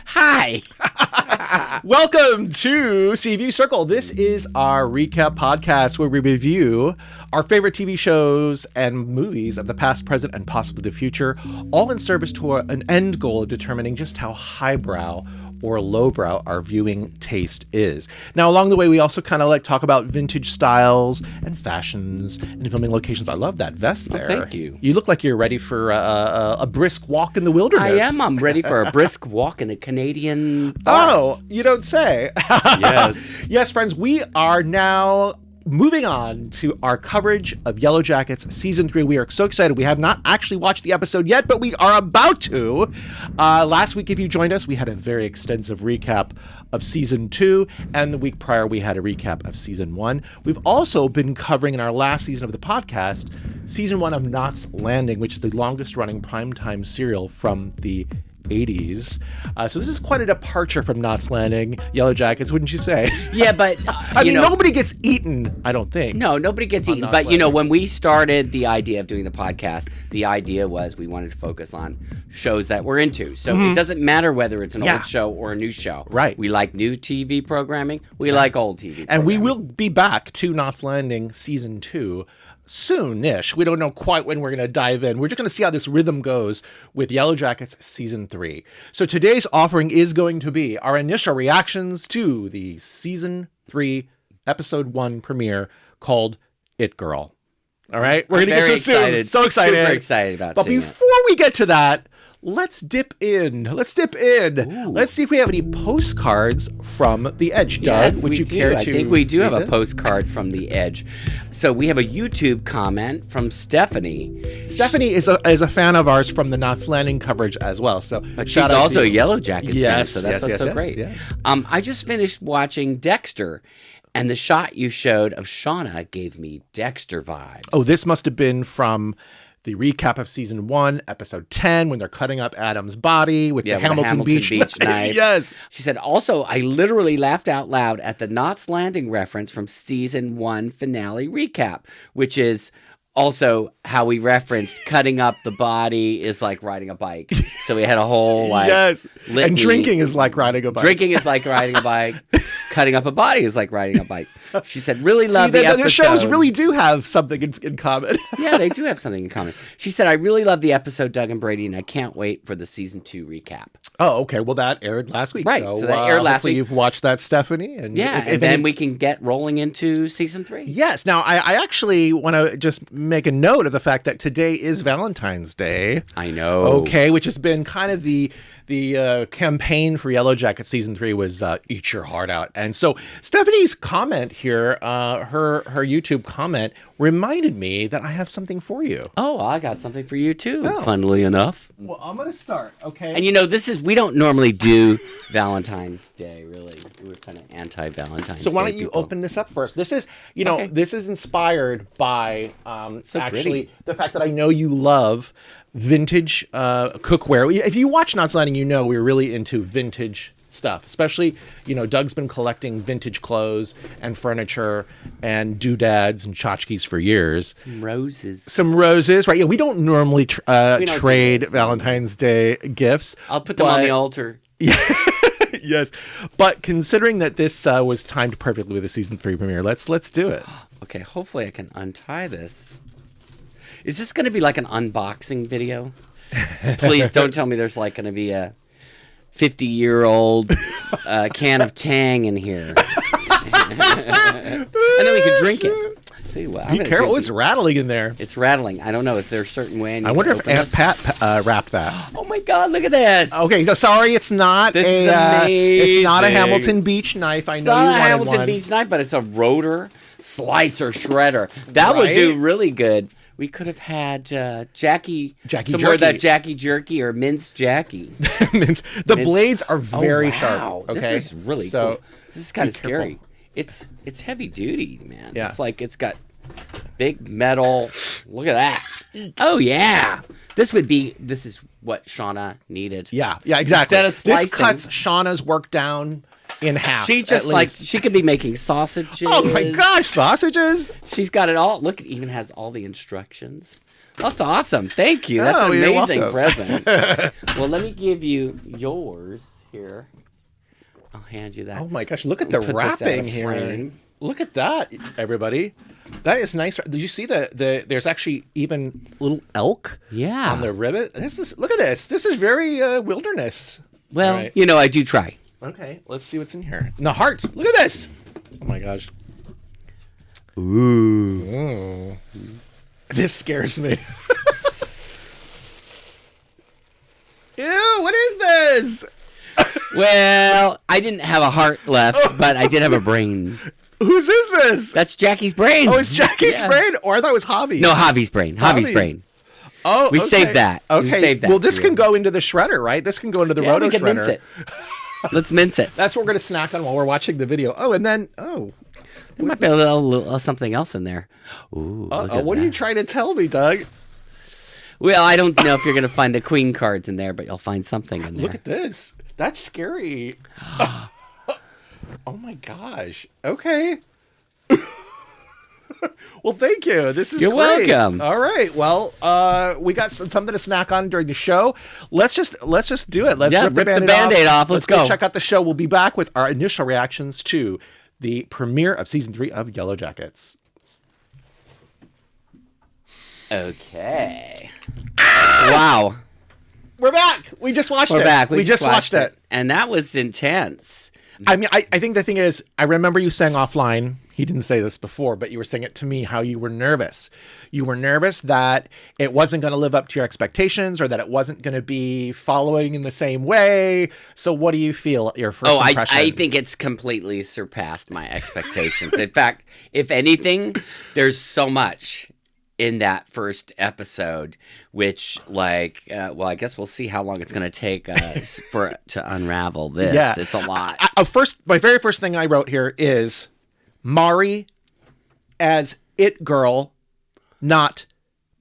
Hi. Welcome to See View Circle. This is our recap podcast where we review our favorite TV shows and movies of the past, present, and possibly the future, all in service to an end goal of determining just how highbrow or lowbrow our viewing taste is. Now, along the way, we also kind of like talk about vintage styles and fashions and filming locations. I love that vest there. Thank you. You look like you're ready for a brisk walk in the wilderness. I am. I'm ready for a brisk walk in the Canadian forest. Oh, you don't say. Yes. Yes, friends, we are now moving on to our coverage of Yellowjackets Season 3. We are so excited. We have not actually watched the episode yet, but we are about to. Last week, if you joined us, we had a very extensive recap of Season 2, and the week prior, we had a recap of Season 1. We've also been covering in our last season of the podcast, Season 1 of Knots Landing, which is the longest-running primetime serial from the 80s. So this is quite a departure from Knots Landing, Yellowjackets, wouldn't you say? Yeah, but I mean, nobody gets eaten, I don't think. No, nobody gets eaten. But when we started the idea of doing the podcast, the idea was we wanted to focus on shows that we're into. So it doesn't matter whether it's an old show or a new show. Right. We like new TV programming. We like old TV programming. And we will be back to Knots Landing Season 2 soon-ish. We don't know quite when we're going to dive in. We're just going to see how this rhythm goes with Yellowjackets Season 3. So today's offering is going to be our initial reactions to the Season 3 Episode 1 premiere called It Girl. All right? We're going to get to it soon. So excited. Super excited about But seeing before we get to that, let's dip in. Ooh. Let's see if we have any postcards from The Edge. Doug, yes, would you care to? I think we do have a postcard from The Edge. So we have a YouTube comment from Stephanie. Stephanie is a fan of ours from the Knots Landing coverage as well. So, but she's also a Yellowjackets fan, so that's so great. Yeah. I just finished watching Dexter, and the shot you showed of Shauna gave me Dexter vibes. Oh, this must have been from the recap of Season 1, Episode 10, when they're cutting up Adam's body with the Hamilton Beach knife. Yes. She said, also, I literally laughed out loud at the Knots Landing reference from Season 1 finale recap, which is also how we referenced cutting up the body is like riding a bike. So we had a whole litany. And drinking is like riding a bike. Drinking is like riding a bike. Cutting up a body is like riding a bike. She said, really love the episode. The shows really do have something in common. Yeah, they do have something in common. She said, I really love the episode, Doug and Brady, and I can't wait for the Season 2 recap. Oh, okay. Well, that aired last week. Right. So that aired last week. You've watched that, Stephanie. And and then we can get rolling into Season 3. Yes. Now, I actually want to just make a note of the fact that today is Valentine's Day. I know. Okay, which has been kind of the campaign for Yellowjackets Season 3 was eat your heart out. And so Stephanie's comment here, her YouTube comment, reminded me that I have something for you. Oh, I got something for you too, funnily enough. Well, I'm going to start, okay? And we don't normally do Valentine's Day, really. We're kind of anti-Valentine's Day. So why don't you open this up first? This is, this is inspired by the fact that I know you love vintage cookware. If you watch Knots Landing, we're really into vintage stuff, especially, Doug's been collecting vintage clothes and furniture and doodads and tchotchkes for years. Some roses, right? Yeah, we don't normally trade Valentine's Day gifts. I'll put them on the altar. Yeah. Yes. But considering that this was timed perfectly with the Season 3 premiere, let's do it. Okay, hopefully I can untie this. Is this going to be like an unboxing video? Please don't tell me there's like going to be a 50-year-old can of Tang in here. And then we can drink it. Let's see what. Be careful, it's rattling in there. It's rattling. I don't know. Is there a certain way I wonder if Aunt Pat wrapped that. Oh my God, look at this. Okay, so sorry, it's not it's not a Hamilton Beach knife. I know you wanted one. It's not a Hamilton Beach knife, but it's a rotor slicer shredder. That would do really good. We could have had Jackie more of that Jackie Jerky or Mince Jackie. The blades are very sharp. Okay, this is really cool. This is kind of scary. It's heavy duty, man. Yeah. It's like it's got big metal. Look at that. Oh yeah. This is what Shauna needed. Yeah, exactly. Instead of slicing, this cuts Shauna's work down in half. She's just like, she could be making sausages. Oh my gosh, sausages! She's got it all. Look, it even has all the instructions. That's awesome. Thank you. That's Oh, an you're amazing welcome. present. Well, let me give you yours here. I'll hand you that. Oh my gosh, look at the Put this out wrapping of here. frame. Look at that, everybody. That is nice. Did you see there's actually even little elk Yeah. on the ribbon? Look at this. This is very wilderness. Well, All right. I do try. Okay, let's see what's in here. And the heart. Look at this. Oh my gosh. Ooh. This scares me. Ew, what is this? Well, I didn't have a heart left, but I did have a brain. Whose is this? That's Jackie's brain. Oh, it's Jackie's Yeah. brain? Or I thought it was Javi's. No, Javi's brain. Javi's Javi's. brain. Oh, We okay. saved that. We Okay. saved that Well, for this you. can go into the shredder, right? This can go into the Yeah, roto we can shredder. mince it. Let's mince it. That's what we're going to snack on while we're watching the video. Oh, and then, There might be a little something else in there. Ooh, look at what are that. you trying to tell me, Doug? Well, I don't know if you're going to find the queen cards in there, but you'll find something in there. Look at this. That's scary. Oh my gosh. Okay. Well, thank you. This is You're great. welcome. All right. Well, we got something to snack on during the show. Let's just do it. Let's rip the Band-Aid off. Let's go. check out the show. We'll be back with our initial reactions to the premiere of season 3 of Yellowjackets. Okay. Wow. We're back. We just watched it. We're back. We just watched it. And that was intense. I mean, I think the thing is, I remember you saying offline, he didn't say this before, but you were saying it to me, how you were nervous. You were nervous that it wasn't going to live up to your expectations or that it wasn't going to be following in the same way. So what do you feel at your first impression? I think it's completely surpassed my expectations. In fact, if anything, there's so much in that first episode, which I guess we'll see how long it's going to take to unravel this. Yeah. It's a lot. My very first thing I wrote here is Mari as it girl, not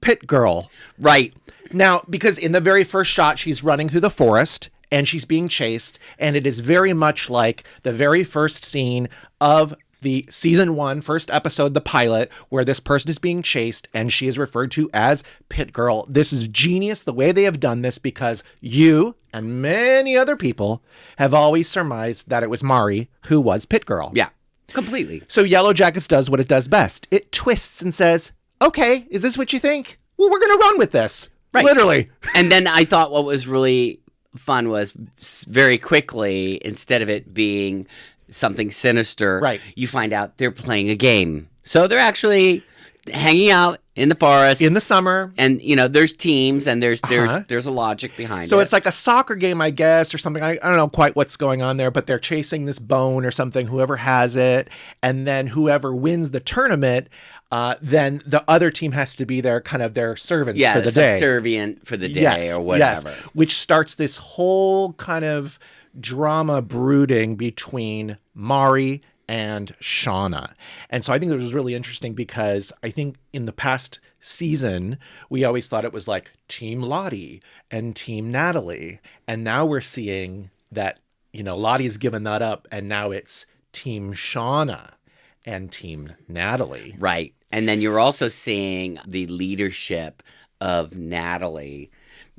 pit girl. Right. Now, because in the very first shot, she's running through the forest and she's being chased, and it is very much like the very first scene of the season 1 first episode, the pilot, where this person is being chased and she is referred to as Pit Girl. This is genius the way they have done this, because you and many other people have always surmised that it was Mari who was Pit Girl. Yeah. Completely. So Yellowjackets does what it does best. It twists and says, okay, is this what you think? Well, we're going to run with this. Right. Literally. And then I thought what was really fun was very quickly, instead of it being something sinister, right, you find out they're playing a game. So they're actually hanging out in the forest in the summer, and there's teams, and there's a logic behind it. So it's like a soccer game, I guess, or something. I don't know quite what's going on there, but they're chasing this bone or something, whoever has it, and then whoever wins the tournament, then the other team has to be their servants for the day. Subservient for the day, or whatever. Yes, which starts this whole kind of drama brooding between Mari and Shauna. And so I think it was really interesting, because I think in the past season, we always thought it was like Team Lottie and Team Natalie. And now we're seeing that, Lottie's given that up, and now it's Team Shauna and Team Natalie. Right. And then you're also seeing the leadership of Natalie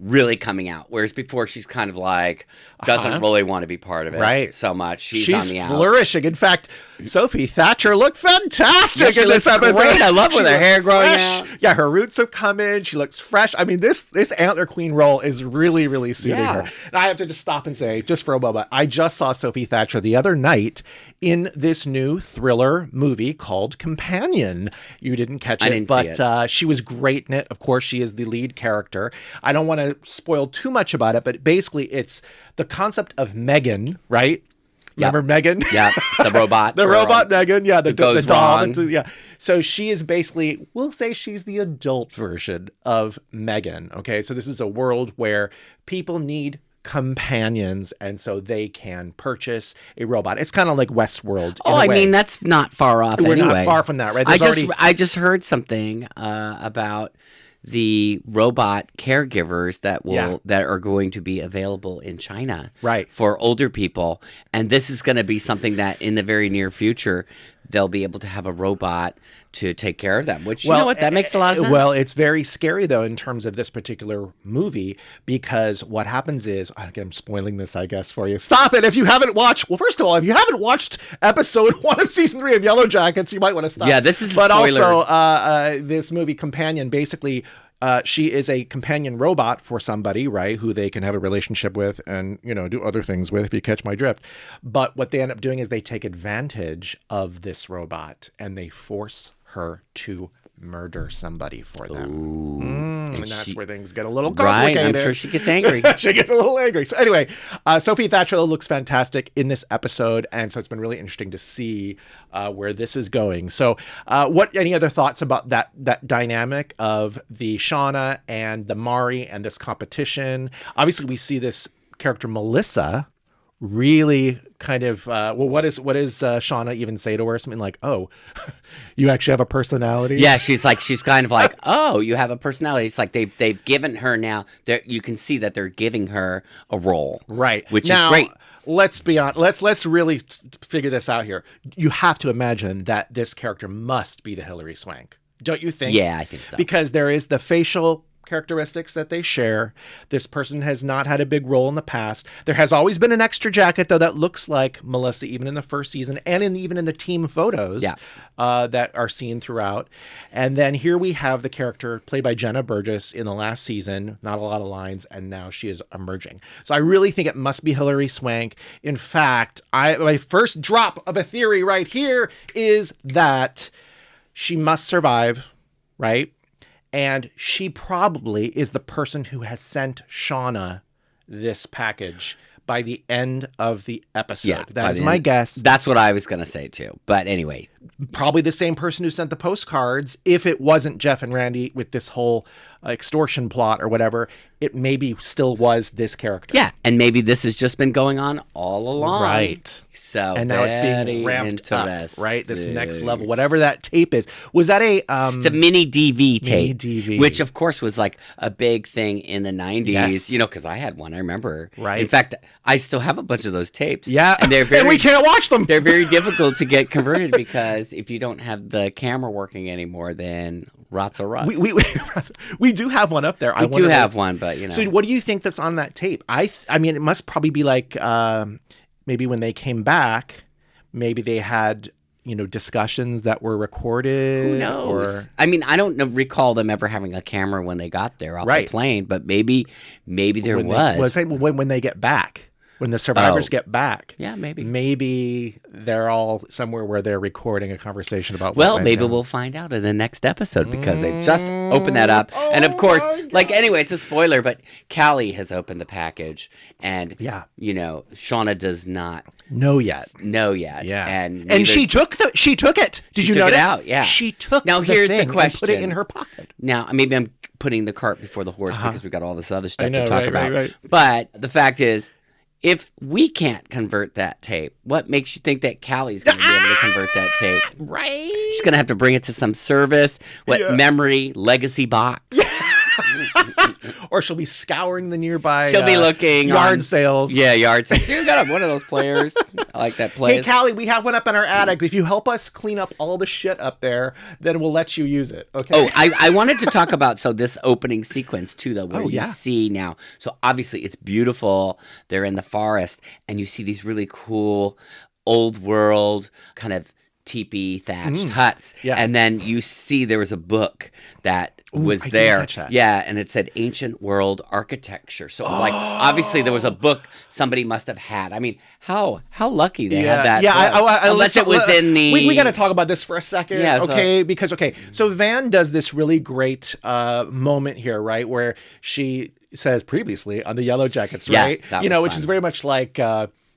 really coming out, whereas before she's kind of like doesn't really want to be part of it so much. She's on the out. Flourishing. In fact, Sophie Thatcher looked fantastic she in this looks episode. Great. I love with her hair growing fresh. out. Yeah, her roots have come in. She looks fresh. I mean, this Antler Queen role is really, really suiting her. And I have to just stop and say, just for a moment, I just saw Sophie Thatcher the other night in this new thriller movie called Companion. You didn't catch it, I didn't see it. She was great in it. Of course, she is the lead character. I don't want to spoil too much about it, but basically it's the concept of Megan, right? Remember Megan? Yeah, the robot. The robot Megan, yeah, the doll. wrong. Yeah. So she is basically, we'll say she's the adult version of Megan, okay? So this is a world where people need companions, and so they can purchase a robot. It's kind of like Westworld. Oh, I mean, that's not far off. We're anyway. not far from that, right? I just heard something about the robot caregivers that are going to be available in China, right, for older people, and this is going to be something that in the very near future they'll be able to have a robot to take care of them, which, you know what, that makes a lot of sense. Well, it's very scary, though, in terms of this particular movie, because what happens is, I'm spoiling this, I guess, for you. Stop it if you haven't watched. Well, first of all, if you haven't watched episode 1 of season 3 of Yellowjackets, you might want to stop. Yeah, this is a But spoiler. also, this movie Companion, basically, she is a companion robot for somebody, right, who they can have a relationship with and, do other things with, if you catch my drift. But what they end up doing is they take advantage of this robot and they force her to murder somebody for them. And that's where things get a little complicated. Right, I'm sure she gets angry. She gets a little angry. So anyway, Sophie Thatcher looks fantastic in this episode, and so it's been really interesting to see where this is going. So any other thoughts about that dynamic of the Shauna and the Mari and this competition? Obviously, we see this character Melissa really kind of what does Shauna even say to her? Something like, "Oh, you actually have a personality." Yeah, she's kind of like, "Oh, you have a personality." It's like they've given her now. You can see that they're giving her a role, right? Which now, is great. Let's be honest. Let's really figure this out here. You have to imagine that this character must be the Hilary Swank, don't you think? Yeah, I think so. Because there is the facial characteristics that they share. This person has not had a big role in the past. There has always been an extra jacket, though, that looks like Melissa, even in the first season and even in the team photos that are seen throughout. And then here we have the character played by Jenna Burgess in the last season, not a lot of lines, and now she is emerging. So I really think it must be Hilary Swank. In fact, my first drop of a theory right here is that she must survive, right? And she probably is the person who has sent Shauna this package by the end of the episode. Yeah, that is my guess. That's what I was going to say, too. But anyway. Probably the same person who sent the postcards. If it wasn't Jeff and Randy with this whole extortion plot or whatever, it maybe still was this character. Yeah, and maybe this has just been going on all along. Right. So and now it's being ramped up, right? This next level, whatever that tape is. Was that a... it's a mini DV tape. Mini DV. Which, of course, was like a big thing in the 90s. Yes. Because I had one, I remember. Right. In fact, I still have a bunch of those tapes. Yeah, and and we can't watch them. They're very difficult to get converted because if you don't have the camera working anymore, then rot's a rot. We do have one up there. We do have one, but So what do you think that's on that tape? I mean, it must probably be like maybe when they came back, maybe they had discussions that were recorded. Who knows? I mean, I don't recall them ever having a camera when they got there off the plane, but maybe there was. When they get back. When the survivors get back. Yeah, maybe. Maybe they're all somewhere where they're recording a conversation about maybe we'll find out in the next episode because they just opened that up. And of course, anyway, it's a spoiler, but Callie has opened the package and, Shauna does not know yet. Yeah. And she took it. Did you know it out? Yeah. She took now, here's the question. And put it in her pocket. Now, maybe I'm putting the cart before the horse because we got all this other stuff to talk about. Right. But the fact is, if we can't convert that tape, what makes you think that Callie's going to be able to convert that tape? Right. She's going to have to bring it to some service. Memory, legacy box. Or she'll be scouring the nearby She'll be looking yard sales. Yeah, yard sales. You got one of those players. I like that place. Hey, Callie, we have one up in our attic. If you help us clean up all the shit up there, then we'll let you use it. Okay. Oh, I wanted to talk about this opening sequence too, though, where you see now. So obviously it's beautiful. They're in the forest, and you see these really cool old world kind of teepee thatched huts. Yeah. And then you see there was a book that was I there. didn't catch that. Yeah, and it said Ancient World Architecture. So it was like obviously there was a book somebody must have had. I mean, how lucky they had that. Yeah, unless it was in the we got to talk about this for a second. Yeah, so Van does this really great moment here, right, where she says previously on the Yellowjackets, right? Which is very much like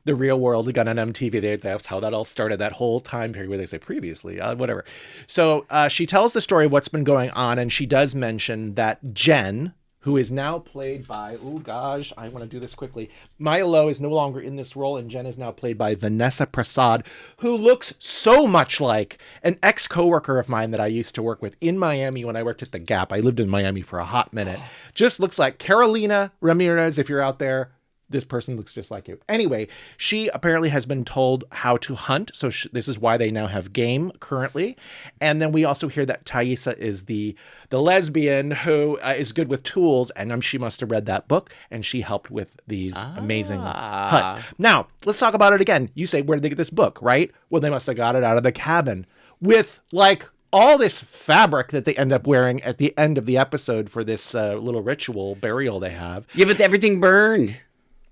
the Real World got on MTV. That's how that all started, that whole time period where they say previously, whatever. So she tells the story of what's been going on, and she does mention that Jen, who is now played by, I want to do this quickly. Maya Lowe is no longer in this role, and Jen is now played by Vanessa Prasad, who looks so much like an ex-coworker of mine that I used to work with in Miami when I worked at the Gap. I lived in Miami for a hot minute. Just looks like Carolina Ramirez, if you're out there. this person looks just like you. Anyway, she apparently has been told how to hunt. So this is why they now have game currently. And then we also hear that Thaisa is the lesbian who is good with tools. And she must have read that book, and she helped with these amazing huts. Now, let's talk about it again. You say, where did they get this book, right? Well, they must have got it out of the cabin with like all this fabric that they end up wearing at the end of the episode for this little ritual burial they have. Yeah, but everything burned.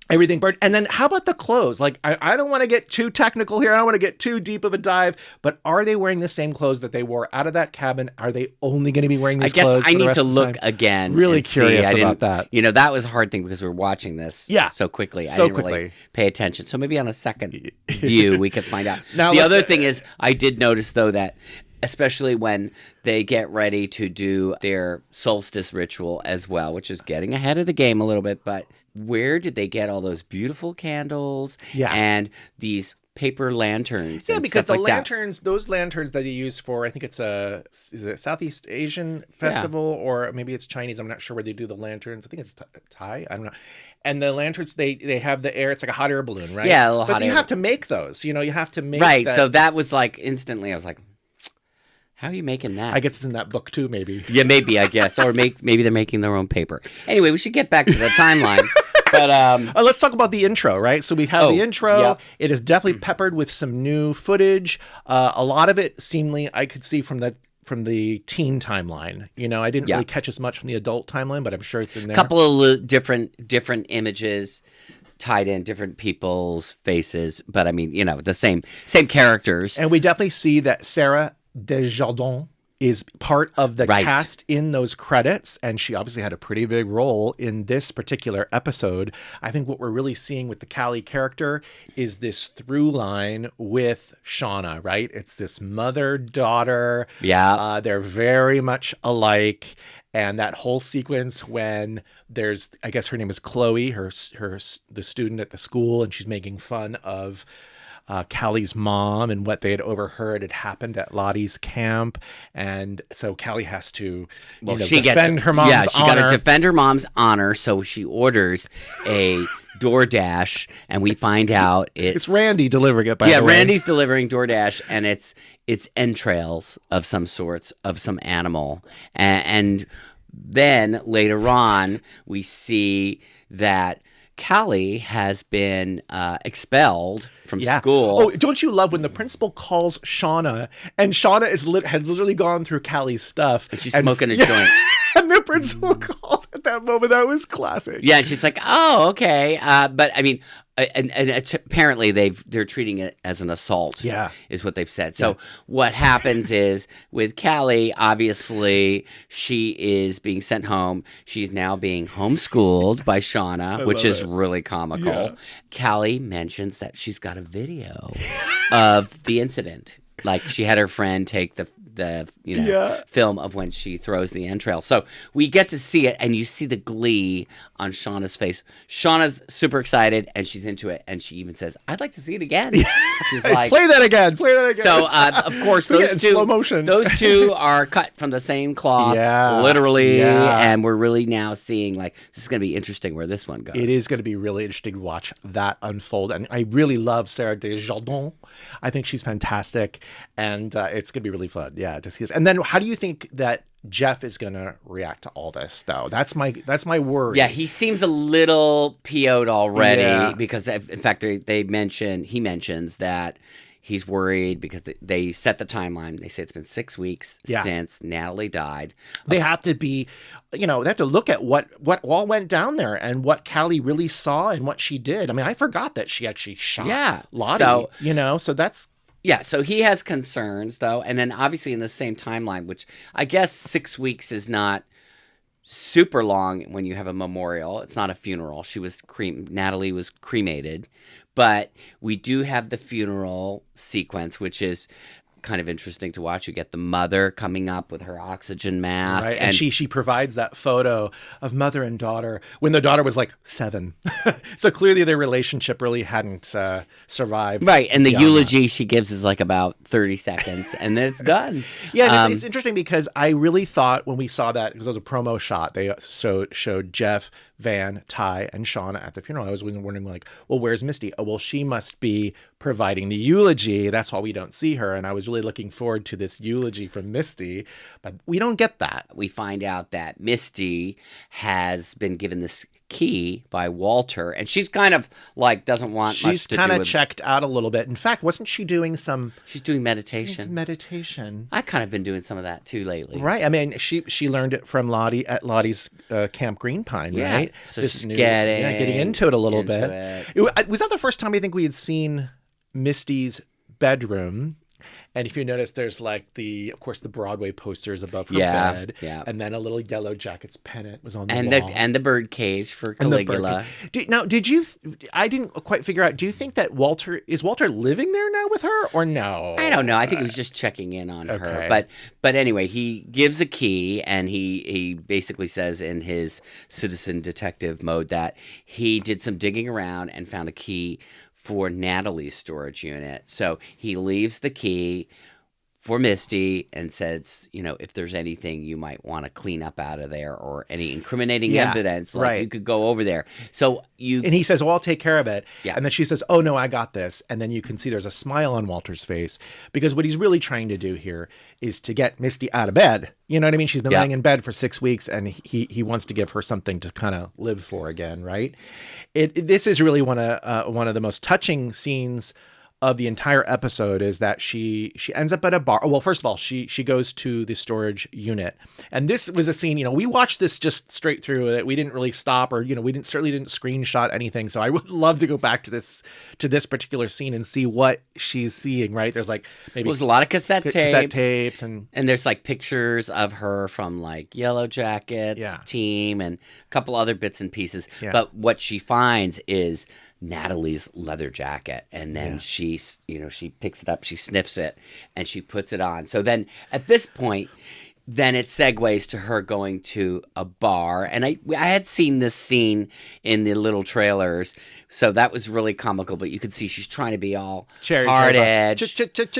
Everything burned. And then how about the clothes? Like, I don't want to get too technical here. I don't want to get too deep of a dive, but are they wearing the same clothes that they wore out of that cabin? Are they only going to be wearing these clothes? I need to look again. Really curious about that. You know, that was a hard thing because we were watching this so quickly. I didn't really pay attention. So maybe on a second view, we could find out. Now, the other thing is, I did notice, though, that especially when they get ready to do their solstice ritual as well, which is getting ahead of the game a little bit, but where did they get all those beautiful candles and these paper lanterns? Yeah, because the lanterns, those lanterns that you use for, I think it's is it Southeast Asian festival or maybe it's Chinese. I'm not sure where they do the lanterns. I think it's Thai. I don't know. And the lanterns, they have the air. It's like a hot air balloon, right? Yeah, a little hot air. But you have to make those. You know, you have to make Right. So that was like instantly, I was like, how are you making that? I guess it's in that book too, maybe. Yeah, maybe, I guess. Or maybe they're making their own paper. Anyway, we should get back to the timeline. But let's talk about the intro, right? So we have the intro. Yeah. It is definitely peppered with some new footage. A lot of it seemingly I could see from the teen timeline. You know, I didn't really catch as much from the adult timeline, but I'm sure it's in there. A couple of different images tied in, different people's faces, but I mean, you know, the same characters. And we definitely see that Sarah Desjardins is part of the cast in those credits, and she obviously had a pretty big role in this particular episode. I think what we're really seeing with the Callie character is this through line with Shauna, right? It's this mother-daughter. Yeah. They're very much alike. And that whole sequence when there's, I guess her name is Chloe, the student at the school, and she's making fun of Callie's mom and what they had overheard had happened at Lottie's camp. And so Callie has to defend her mom's honor. Yeah, she got to defend her mom's honor. So she orders a DoorDash, and we find out it's Randy delivering it, by the way. Yeah, Randy's delivering DoorDash, and it's entrails of some sorts, of some animal. And then later on, we see that Callie has been expelled from school. Oh, don't you love when the principal calls Shauna, and Shauna has literally gone through Callie's stuff. And she's smoking a joint. And the principal calls at that moment. That was classic. Yeah, and she's like, oh, okay. But I mean, and apparently they're treating it as an assault. Yeah, is what they've said. So what happens is with Callie, obviously she is being sent home. She's now being homeschooled by Shauna, which is really comical. Yeah. Callie mentions that she's got a video of the incident. Like she had her friend take the film of when she throws the entrail. So we get to see it, and you see the glee on Shauna's face. Shauna's super excited, and she's into it, and she even says, "I'd like to see it again." She's like, "Play that again, play that again." So of course those two, slow motion. Those two are cut from the same cloth, literally, and we're really now seeing like this is going to be interesting where this one goes. It is going to be really interesting to watch that unfold, and I really love Sarah Desjardins. I think she's fantastic, and it's going to be really fun. Yeah, to see this. And then how do you think that Jeff is going to react to all this, though? That's my worry. Yeah, he seems a little PO'd already because, in fact, he mentions that he's worried because they set the timeline. They say it's been 6 weeks since Natalie died. They have to be, they have to look at what all went down there and what Callie really saw and what she did. I mean, I forgot that she actually shot Lottie, so that's... Yeah, so he has concerns, though, and then obviously in the same timeline, which I guess 6 weeks is not super long when you have a memorial. It's not a funeral. Natalie was cremated, but we do have the funeral sequence, which is kind of interesting to watch. You get the mother coming up with her oxygen mask, and she provides that photo of mother and daughter when the daughter was like 7. So clearly their relationship really hadn't survived. Right, and the eulogy she gives is like about 30 seconds, and then it's done. Yeah, it's interesting because I really thought when we saw that, because it was a promo shot, they showed Jeff Van, Ty, and Shauna at the funeral. I was wondering, like, well, where's Misty? Oh, well, she must be providing the eulogy. That's why we don't see her. And I was really looking forward to this eulogy from Misty, but we don't get that. We find out that Misty has been given this key by Walter, and she's kind of like doesn't want much to do with... She's kind of checked out a little bit. In fact, wasn't she doing some... She's doing meditation. Meditation. I kind of been doing some of that too lately. Right. I mean, she learned it from Lottie at Lottie's Camp Green Pine, right? So she's getting into it a little bit. Was that the first time I think we had seen Misty's bedroom? And if you notice, there's like of course, the Broadway posters above her bed. Yeah. And then a little Yellowjackets pennant was on the wall. And the bird cage for Caligula. I didn't quite figure out, do you think that Walter living there now with her or no? I don't know. I think he was just checking in on her. But anyway, he gives a key, and he basically says in his citizen detective mode that he did some digging around and found a key for Natalie's storage unit. So he leaves the key for Misty and says, if there's anything you might want to clean up out of there or any incriminating evidence, you could go over there. And he says, well, I'll take care of it. Yeah. And then she says, oh, no, I got this. And then you can see there's a smile on Walter's face, because what he's really trying to do here is to get Misty out of bed. You know what I mean? She's been laying in bed for 6 weeks, and he wants to give her something to kind of live for again, right? This is really one of the most touching scenes of the entire episode, is that she ends up at a bar. Well, first of all, she goes to the storage unit, and this was a scene, we watched this just straight through it. We didn't really stop, or we certainly didn't screenshot anything. So I would love to go back to this particular scene and see what she's seeing. Right? There's like there's a lot of cassette tapes, and there's like pictures of her from like Yellowjackets team and a couple other bits and pieces. Yeah. But what she finds is Natalie's leather jacket, and then she picks it up, she sniffs it, and she puts it on. So then at this point, then it segues to her going to a bar, and I had seen this scene in the little trailers, so that was really comical. But you could see she's trying to be all hard edge,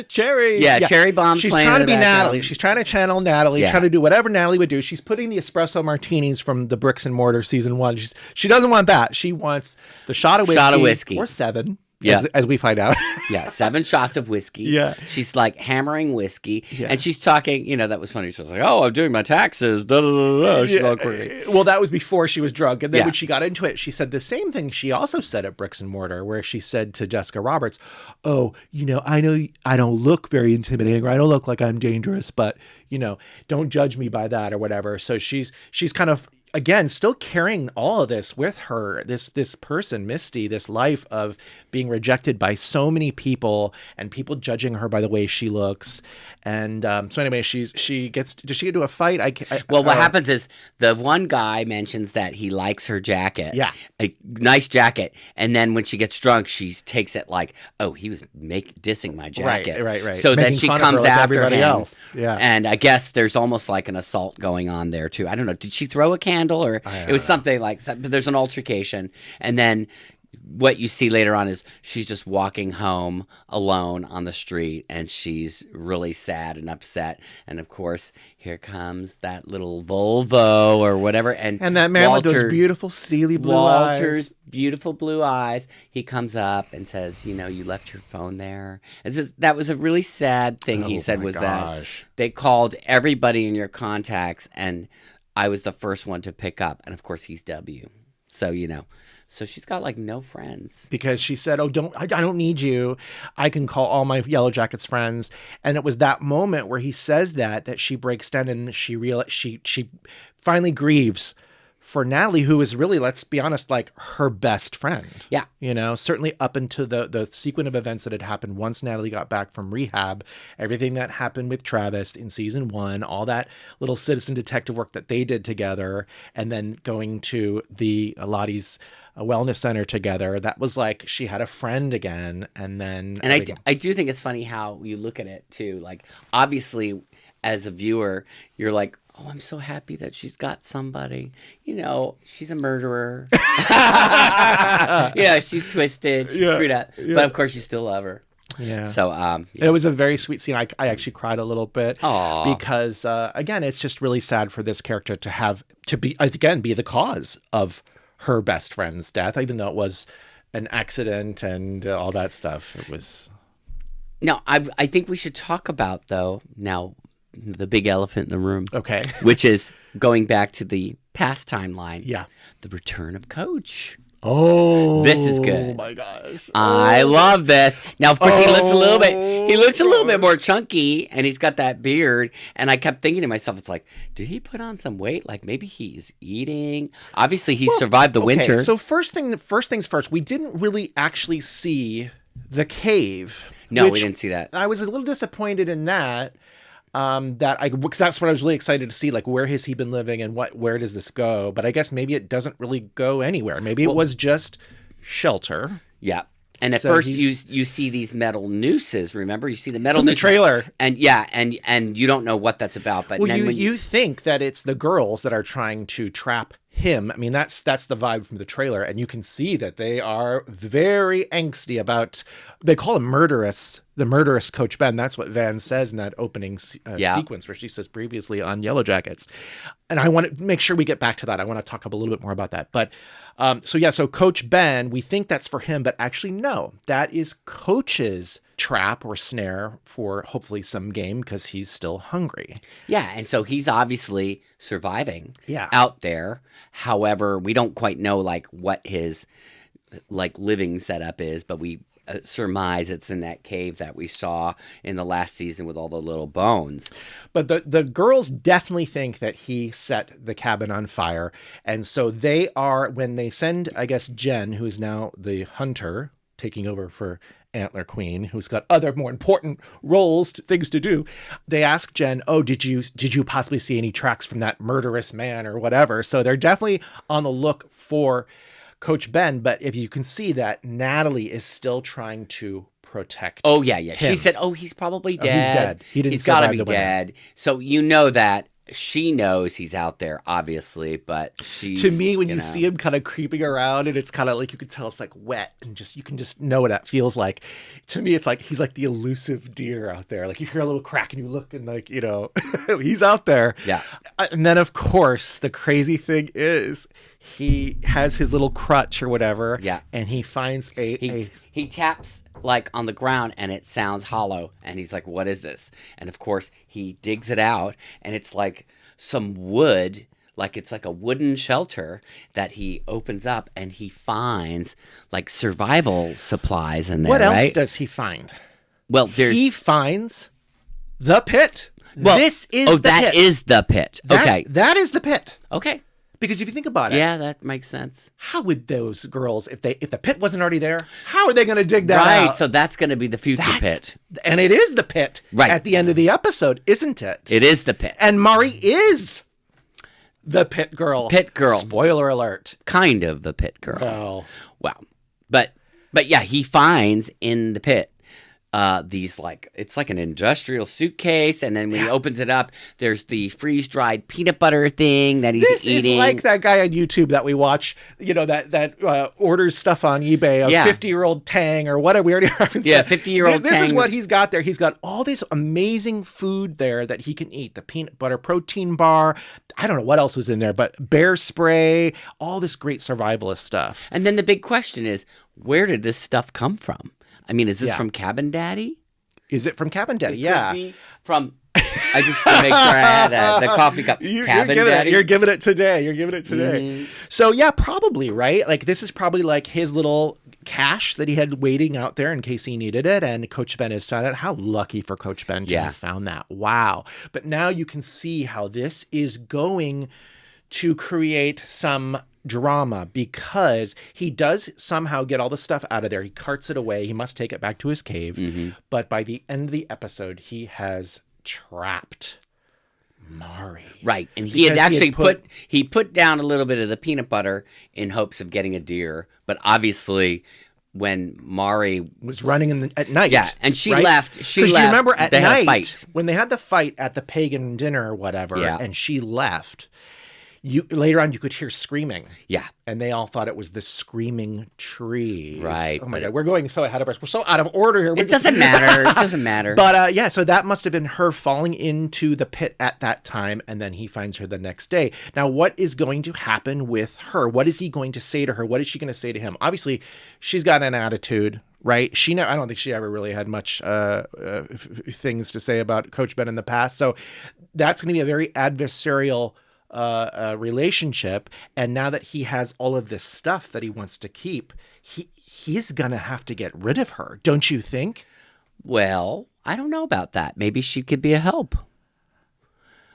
cherry, cherry bomb. She's trying to be Natalie. She's trying to channel Natalie, trying to do whatever Natalie would do. She's putting the espresso martinis from the Bricks and Mortar season 1. She doesn't want that. She wants the shot of whiskey, or 7. Yeah. As we find out. 7 shots of whiskey. Yeah. She's like hammering whiskey. Yeah. And she's talking, that was funny. She was like, oh, I'm doing my taxes. Da, da, da, da. She's all crazy. Well, that was before she was drunk. And then when she got into it, she said the same thing she also said at Bricks and Mortar, where she said to Jessica Roberts, oh, I know I don't look very intimidating, or I don't look like I'm dangerous, but, don't judge me by that or whatever. So she's kind of, again, still carrying all of this with her, this person, Misty, this life of being rejected by so many people and people judging her by the way she looks. And so anyway, does she get into a fight? What happens is the one guy mentions that he likes her jacket. Yeah. A nice jacket. And then when she gets drunk, she takes it like, oh, he was dissing my jacket. Right. So then she comes after him. Else. Yeah. And I guess there's almost like an assault going on there too. I don't know. Did she throw a candle, or it was something like that? There's an altercation. And then what you see later on is she's just walking home alone on the street, and she's really sad and upset. And of course, here comes that little Volvo or whatever. And that man with those beautiful steely blue eyes. Walter's beautiful blue eyes. He comes up and says, you left your phone there. And that was a really sad thing he said, was that they called everybody in your contacts, and I was the first one to pick up. And of course, he's W. So, So she's got like no friends, because she said, "Oh, I don't need you. I can call all my Yellowjackets friends." And it was that moment where he says that she breaks down, and she finally grieves for Natalie, who is really, let's be honest, like her best friend. Yeah. Certainly up into the sequence of events that had happened once Natalie got back from rehab, everything that happened with Travis in season 1, all that little citizen detective work that they did together, and then going to the Lottie's wellness center together. That was like she had a friend again. And then... And I do think it's funny how you look at it too. Like, obviously, as a viewer, you're like, oh, I'm so happy that she's got somebody. She's a murderer. She's twisted. She's screwed up. Yeah. But of course, you still love her. Yeah. So it was a very sweet scene. I actually cried a little bit. Aww. Because again, it's just really sad for this character to be the cause of her best friend's death, even though it was an accident and all that stuff. It was. Now, I think we should talk about, though, now the big elephant in the room. Okay. Which is going back to the past timeline. Yeah. The return of Coach. Oh, this is good. Oh my gosh. I love this. Now, of course, he looks a little bit more chunky, and he's got that beard. And I kept thinking to myself, it's like, did he put on some weight? Like maybe he's eating. Obviously, he survived the winter. So first things first, we didn't really actually see the cave. No, we didn't see that. I was a little disappointed in that. Because that's what I was really excited to see, like where has he been living and where does this go? But I guess maybe it doesn't really go anywhere. Maybe it was just shelter. Yeah. And at first you see these metal nooses, remember? You see the metal nooses. The trailer. And yeah, and you don't know what that's about. But well, you think that it's the girls that are trying to trap him. I mean, that's the vibe from the trailer, and you can see that they are very angsty about. They call him murderous, the murderous Coach Ben. That's what Van says in that opening sequence where she says previously on Yellowjackets. And I want to make sure we get back to that. I want to talk a little bit more about that. But so Coach Ben, we think that's for him, but actually no, that is Coach's trap or snare for hopefully some game because he's still hungry. Yeah, and so he's obviously surviving out there. However, we don't quite know like what his living setup is, but we surmise it's in that cave that we saw in the last season with all the little bones. But the girls definitely think that he set the cabin on fire, and so they are, when they send, I guess, Jen, who is now the hunter, taking over for Antler Queen, who's got other more important things to do. They ask Jen, "Oh, did you possibly see any tracks from that murderous man or whatever?" So they're definitely on the look for Coach Ben. But if you can see that Natalie is still trying to protect. Oh yeah. him. She said, "Oh, he's probably dead. He's dead. He's got to be dead." So you know that. She knows he's out there, obviously, but she's... To me, when you see him kind of creeping around, and it's kind of like, you can tell it's like wet, and you can just know what that feels like. To me, it's like he's like the elusive deer out there. Like you hear a little crack and you look and like, he's out there. Yeah. And then, of course, the crazy thing is he has his little crutch or whatever. Yeah. And he finds he taps like on the ground and it sounds hollow, and he's like, what is this? And of course he digs it out, and it's like some wood, like it's like a wooden shelter that he opens up, and he finds like survival supplies in there. What else does he find? Well, he finds the pit. Well, this is the that pit. Is the pit. Okay. That is the pit. Okay. Because if you think about it, yeah, that makes sense. How would those girls, if the pit wasn't already there, how are they going to dig that out? Right, so that's going to be the future pit. And it is the pit at the end of the episode, isn't it? It is the pit. And Mari is the pit girl. Pit girl. Spoiler alert. Kind of the pit girl. Oh. Wow. But yeah, he finds in the pit these it's like an industrial suitcase, and then when he opens it up, there's the freeze-dried peanut butter thing that he's eating. This is like that guy on YouTube that we watch, that orders stuff on eBay, a 50-year-old Tang or whatever. We already referenced. Yeah, 50-year-old Tang. This is what he's got there. He's got all this amazing food there that he can eat. The peanut butter protein bar. I don't know what else was in there, but bear spray, all this great survivalist stuff. And then the big question is, where did this stuff come from? I mean, is this from Cabin Daddy? Is it from Cabin Daddy? Could be from... I just to make sure I had the coffee cup. Cabin Daddy? You're giving it today. Mm-hmm. So, yeah, probably, right? Like, this is probably like his little cache that he had waiting out there in case he needed it, and Coach Ben has found it. How lucky for Coach Ben to have found that. Wow. But now you can see how this is going to create some drama, because he does somehow get all the stuff out of there. He carts it away. He must take it back to his cave. Mm-hmm. But by the end of the episode, he has trapped Mari. Right. And he had actually put down a little bit of the peanut butter in hopes of getting a deer. But obviously, when Mari was running at night. Yeah, and she left. Because you remember at night, when they had the fight at the pagan dinner or whatever, and she left, later on you could hear screaming. Yeah. And they all thought it was the screaming trees. Right. Oh my God, we're going so ahead of us. We're so out of order here. It doesn't matter. It doesn't matter. But yeah, so that must have been her falling into the pit at that time, and then he finds her the next day. Now, what is going to happen with her? What is he going to say to her? What is she going to say to him? Obviously, she's got an attitude, right? I don't think she ever really had much things to say about Coach Ben in the past. So that's going to be a very adversarial relationship. And now that he has all of this stuff that he wants to keep, he's going to have to get rid of her. Don't you think? Well, I don't know about that. Maybe she could be a help.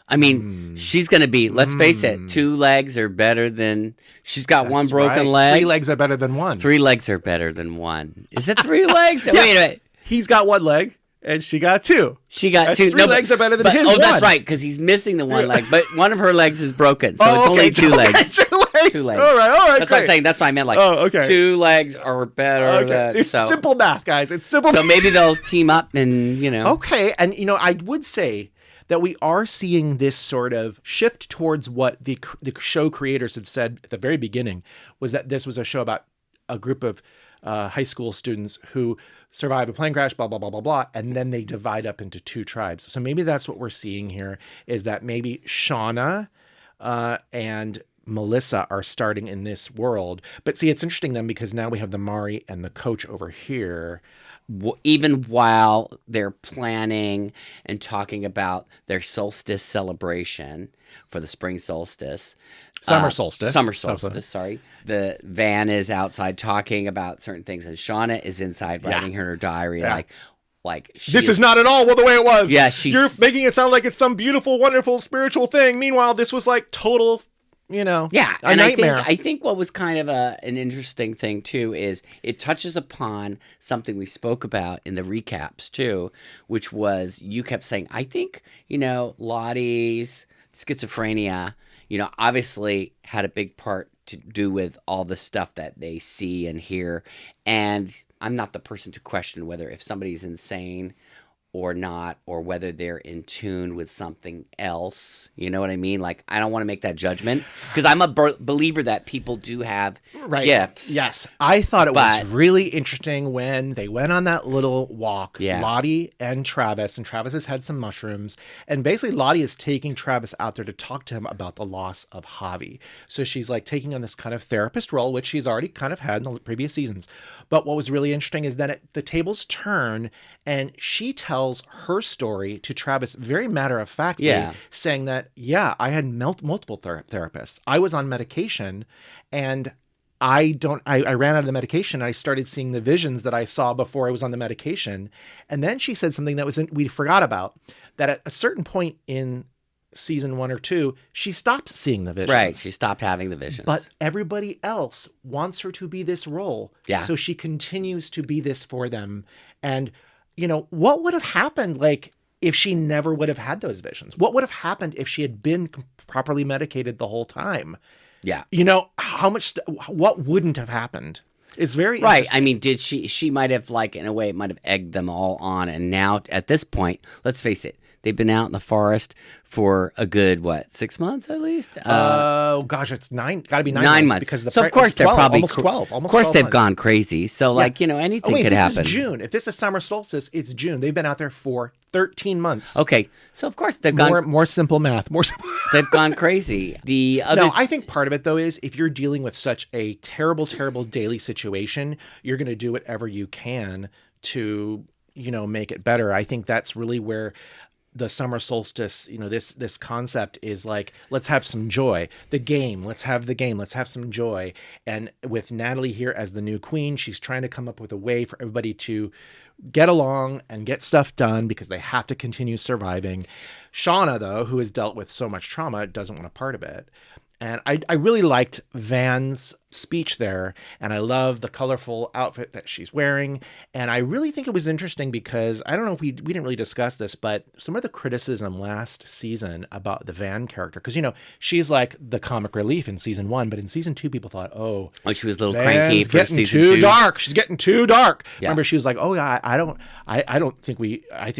I mean, she's going to be, let's face it, 2 legs are better than, she's got one broken leg. 3 legs are better than 1. 3 legs are better than 1. Is it 3 legs? Wait a minute. He's got 1 leg. And she got 2. She got that's 2. 3 legs are better than his. Oh, that's right, because he's missing the 1 leg. But one of her legs is broken, so it's only 2 legs. 2 legs. 2 legs. All right. That's what I'm saying. That's what I meant. Like, 2 legs are better than. It's simple math, guys. It's simple. So maybe they'll team up and, Okay, and I would say that we are seeing this sort of shift towards what the show creators had said at the very beginning, was that this was a show about a group of high school students who survive a plane crash, blah, blah, blah, blah, blah, and then they divide up into 2 tribes. So maybe that's what we're seeing here, is that maybe Shauna and Melissa are starting in this world. But see, it's interesting then, because now we have the Mari and the coach over here. Even while they're planning and talking about their solstice celebration for the spring solstice. Summer solstice, sorry. The van is outside talking about certain things, and Shauna is inside writing her diary like this is not at all the way it was. Yeah, you're making it sound like it's some beautiful, wonderful spiritual thing. Meanwhile, this was like total, a nightmare. I think what was kind of an interesting thing too is it touches upon something we spoke about in the recaps too, which was, you kept saying, I think, Lottie's schizophrenia, obviously had a big part to do with all the stuff that they see and hear. And I'm not the person to question whether if somebody's insane or not, or whether they're in tune with something else. You know what I mean? Like, I don't want to make that judgment, because I'm a believer that people do have gifts. Yes. I thought it was really interesting when they went on that little walk, Lottie and Travis has had some mushrooms, and basically Lottie is taking Travis out there to talk to him about the loss of Javi. So she's like taking on this kind of therapist role, which she's already kind of had in the previous seasons. But what was really interesting is that the tables turn, and she tells her story to Travis very matter-of-factly, saying that, I had multiple therapists. I was on medication, and I ran out of the medication, and I started seeing the visions that I saw before I was on the medication. And then she said something that we forgot about, that at a certain point in season 1 or 2, she stopped seeing the visions. Right, she stopped having the visions. But everybody else wants her to be this role. Yeah. So she continues to be this for them. And what would have happened, like, if she never would have had those visions? What would have happened if she had been properly medicated the whole time? Yeah. What wouldn't have happened? It's very right. I mean, did she might have, like, in a way, might have egged them all on. And now at this point, let's face it, they've been out in the forest for a good, 6 months at least? Gosh, it's 9. Got to be 9 months. Because of course they're 12, probably almost 12. Almost of course 12 they've months. gone crazy. So anything could happen. This is June. If this is summer solstice, it's June. They've been out there for 13 months. Okay, so of course they've gone more simple math. They've gone crazy. The other No, I think part of it though is if you're dealing with such a terrible daily situation, you're going to do whatever you can to make it better. I think that's really where the summer solstice, this concept is like, let's have some joy. Let's have some joy. And with Natalie here as the new queen, she's trying to come up with a way for everybody to get along and get stuff done because they have to continue surviving. Shauna, though, who has dealt with so much trauma, doesn't want a part of it. And I really liked Van's speech there, and I love the colorful outfit that she's wearing. And I really think it was interesting because I don't know if we didn't really discuss this, but some of the criticism last season about the Van character, because she's like the comic relief in season 1, but in season 2 people thought, oh, she was a little Van's cranky for getting season too 2. dark. She's getting too dark. Yeah. Remember, she was like, oh yeah, I don't think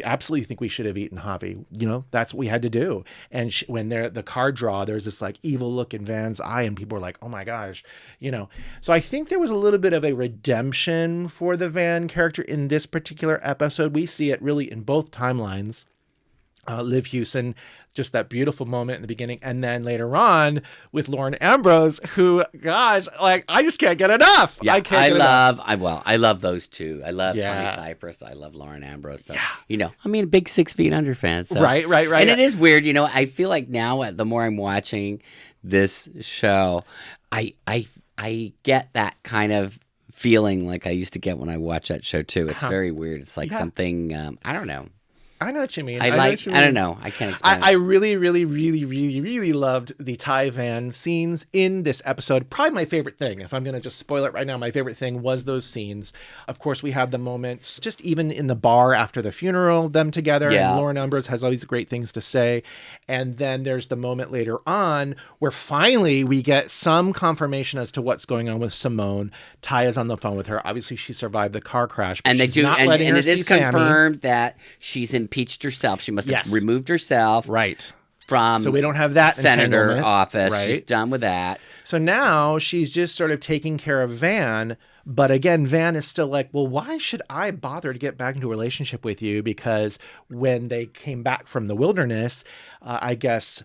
absolutely think we should have eaten Javi. That's what we had to do. And when the card draw, there's this like evil look in Van's eye, and people were like, oh my gosh, So I think there was a little bit of a redemption for the Van character in this particular episode. We see it really in both timelines. Liv Hewson, just that beautiful moment in the beginning, and then later on with Lauren Ambrose, who, gosh, like I just can't get enough. Yeah, I love those two. I love Tony Cypress. I love Lauren Ambrose. So, I'm a big 6 Feet Under fan. So. Right. And it is weird, I feel like now the more I'm watching this show, I get that kind of feeling like I used to get when I watched that show too. It's very weird. It's like something I don't know. I know what you mean. I don't know. I can't explain I really, really, really, really, really loved the Ty Van scenes in this episode. Probably my favorite thing. If I'm going to just spoil it right now, my favorite thing was those scenes. Of course, we have the moments just even in the bar after the funeral, them together. Yeah. And Lauren Ambrose has all these great things to say. And then there's the moment later on where finally we get some confirmation as to what's going on with Simone. Ty is on the phone with her. Obviously, she survived the car crash. But and they do, and it is confirmed Sammy. That she's impeached herself. She must have removed herself from so we don't have that senator office. Right. She's done with that. So now she's just sort of taking care of Van. But again, Van is still like, well, why should I bother to get back into a relationship with you? Because when they came back from the wilderness, I guess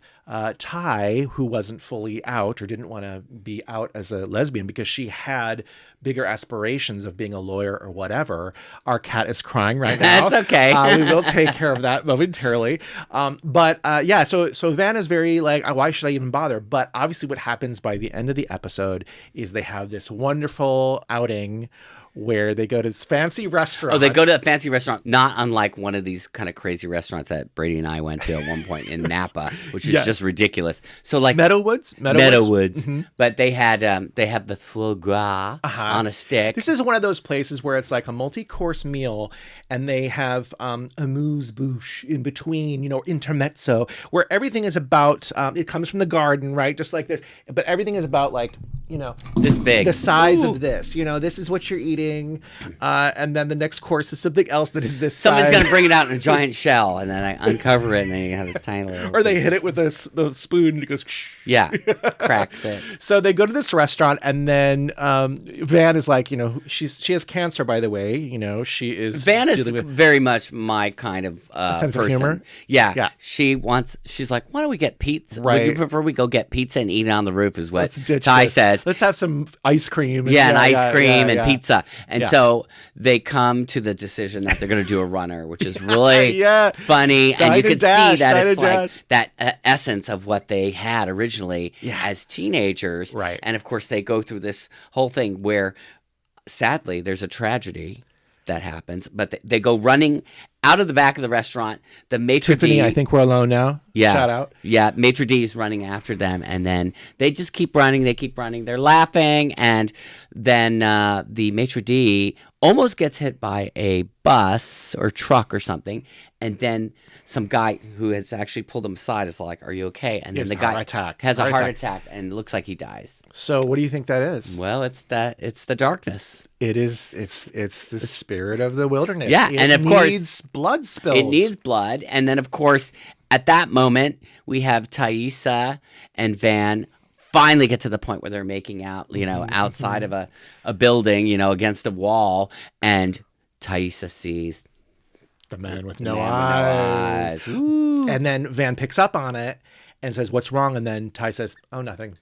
Ty, who wasn't fully out or didn't want to be out as a lesbian because she had bigger aspirations of being a lawyer or whatever. Our cat is crying right now. That's okay. We will take care of that momentarily. So Van is very like, why should I even bother? But obviously what happens by the end of the episode is they have this wonderful outing where they go to this fancy restaurant. Oh, they go to a fancy restaurant, not unlike one of these kind of crazy restaurants that Brady and I went to at one point in Napa, which is just ridiculous. So like Meadowwoods. Mm-hmm. But they have the foie gras on a stick. This is one of those places where it's like a multi-course meal, and they have amuse-bouche in between, intermezzo, where everything is about. It comes from the garden, right? Just like this, but everything is about like this big, the size of this. This is what you're eating, and then the next course is something else that is this. Somebody's size. Gonna bring it out in a giant shell, and then I uncover it, and then you have this tiny little. Or they hit it with the spoon, and it goes. Yeah, cracks it. So they go to this restaurant, and then Van is like, she has cancer, by the way. She is. Van is very much my kind of sense person. of humor. Yeah. She's like, why don't we get pizza? Right. Would you prefer we go get pizza and eat it on the roof? Is what Ty says. Let's have some ice cream. And ice cream and pizza. And so they come to the decision that they're going to do a runner, which is really funny. And you can see that it's like that essence of what they had originally as teenagers. Right. And of course, they go through this whole thing where, sadly, there's a tragedy that happens, but they go running out of the back of the restaurant. The maitre d', I think we're alone now. Shout out. Yeah, maitre d' is running after them, and then they just keep running. They keep running. They're laughing, and then the maitre d' almost gets hit by a bus or truck or something, and then some guy who has actually pulled him aside is like, "Are you okay?" And then the guy has a heart attack and looks like he dies. So what do you think that is? Well, it's the darkness. It is. It's the spirit of the wilderness. Yeah, and of course, it needs blood spills. It needs blood, and then of course, at that moment, we have Thaisa and Van finally get to the point where they're making out, outside of a building, against a wall, and Thaisa sees the man with no eyes. And then Van picks up on it and says, "What's wrong?" And then Ty says, "Oh, nothing."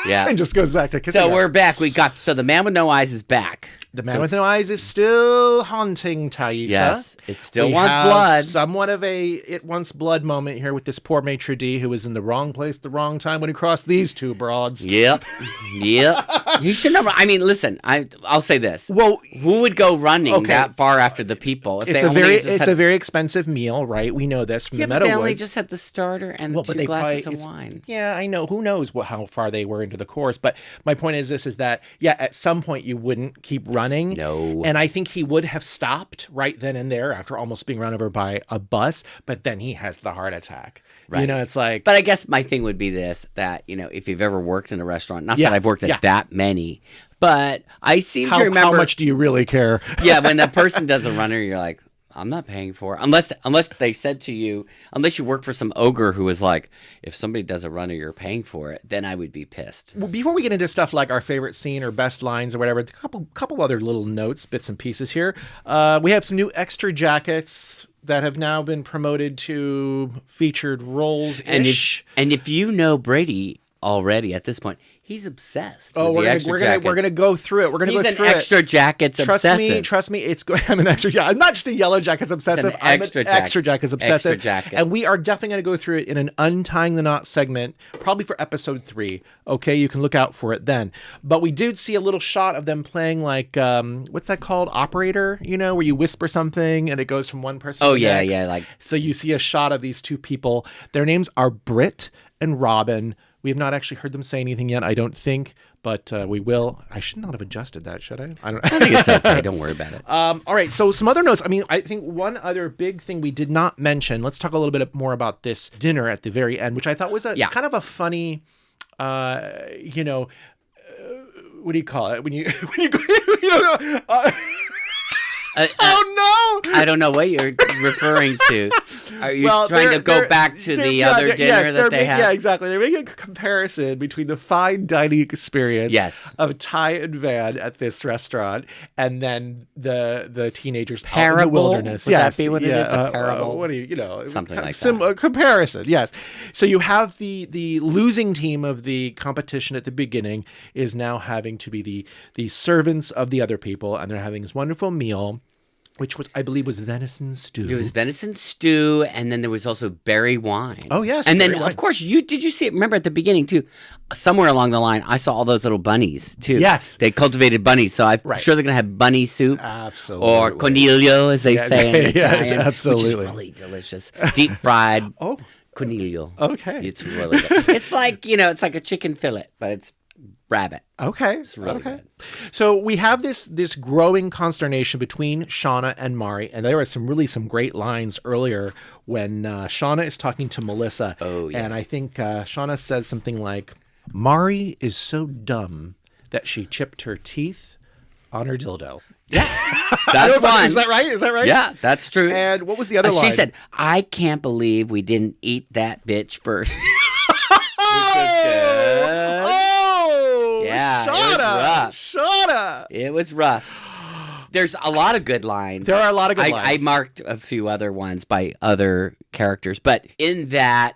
Yeah. And just goes back to kissing. So we're back. So the man with no eyes is back. The man with no eyes is still haunting Thaisa. Yes, it still wants blood. Somewhat of a it wants blood moment here with this poor maitre d' who was in the wrong place at the wrong time when he crossed these two broads. Yep. He should never. I mean, listen. I'll say this. Well, who would go running that far after the people? If it's a very expensive meal, right? We know this from the Meadowwoods. They only just had the starter and 2 glasses of wine. Yeah, I know. Who knows how far they were to the course. But my point is that, yeah, at some point you wouldn't keep running. No. And I think he would have stopped right then and there after almost being run over by a bus. But then he has the heart attack. Right. It's like. But I guess my thing would be this, that, if you've ever worked in a restaurant, not that I've worked at that many, but I seem to remember. How much do you really care? Yeah, when the person does a runner, you're like, I'm not paying for it. Unless they said to you, unless you work for some ogre who was like, if somebody does a runner, you're paying for it, then I would be pissed. Well, before we get into stuff like our favorite scene or best lines or whatever, a couple other little notes, bits and pieces here. We have some new extra jackets that have now been promoted to featured roles-ish. And if you know Brady already at this point, he's obsessed. Oh, with we're gonna go through it. We're gonna He's go through an extra jackets obsessive. Trust me. I'm an extra. I'm not just a Yellowjackets obsessive. I'm an extra jackets obsessive. Extra jackets. And we are definitely gonna go through it in an untying the knot segment, probably for episode 3. Okay, you can look out for it then. But we did see a little shot of them playing like what's that called? Operator. Where you whisper something and it goes from one person. Oh to the yeah, next. yeah. Like so, you see a shot of these two people. Their names are Britt and Robin. We have not actually heard them say anything yet, I don't think, but we will. I should not have adjusted that, should I? I think it's okay. Don't worry about it. All right, so some other notes. I think one other big thing we did not mention, let's talk a little bit more about this dinner at the very end, which I thought was kind of a funny, what do you call it? When you oh no! I don't know what you're referring to. Are you trying to go back to the other dinner that they had? Yeah, exactly. They're making a comparison between the fine dining experience of Ty and Van at this restaurant and then the teenagers out in the wilderness. Would that be what it is? A parable? What do you something like that. A comparison, yes. So you have the losing team of the competition at the beginning is now having to be the servants of the other people, and they're having this wonderful meal, which I believe was venison stew. It was venison stew, and then there was also berry wine. Oh, yes. And then, of course, did you see it? Remember at the beginning, too, somewhere along the line, I saw all those little bunnies, too. Yes. They cultivated bunnies, so I'm sure they're going to have bunny soup. Absolutely. Or coniglio, as they say in Italian. Yes, absolutely. Which is really delicious. Deep fried coniglio. Okay. It's really good. It's like, it's like a chicken fillet, but it's rabbit. Okay. It's really good. So we have this growing consternation between Shauna and Mari, and there were some great lines earlier when Shauna is talking to Melissa. Oh, yeah. And I think Shauna says something like, Mari is so dumb that she chipped her teeth on her dildo. Yeah. That's fun. Is that right? Yeah, that's true. And what was the other line? She said, I can't believe we didn't eat that bitch first. Yeah, Shauna! It was rough. There's a lot of good lines. There are a lot of good lines. I marked a few other ones by other characters, but in that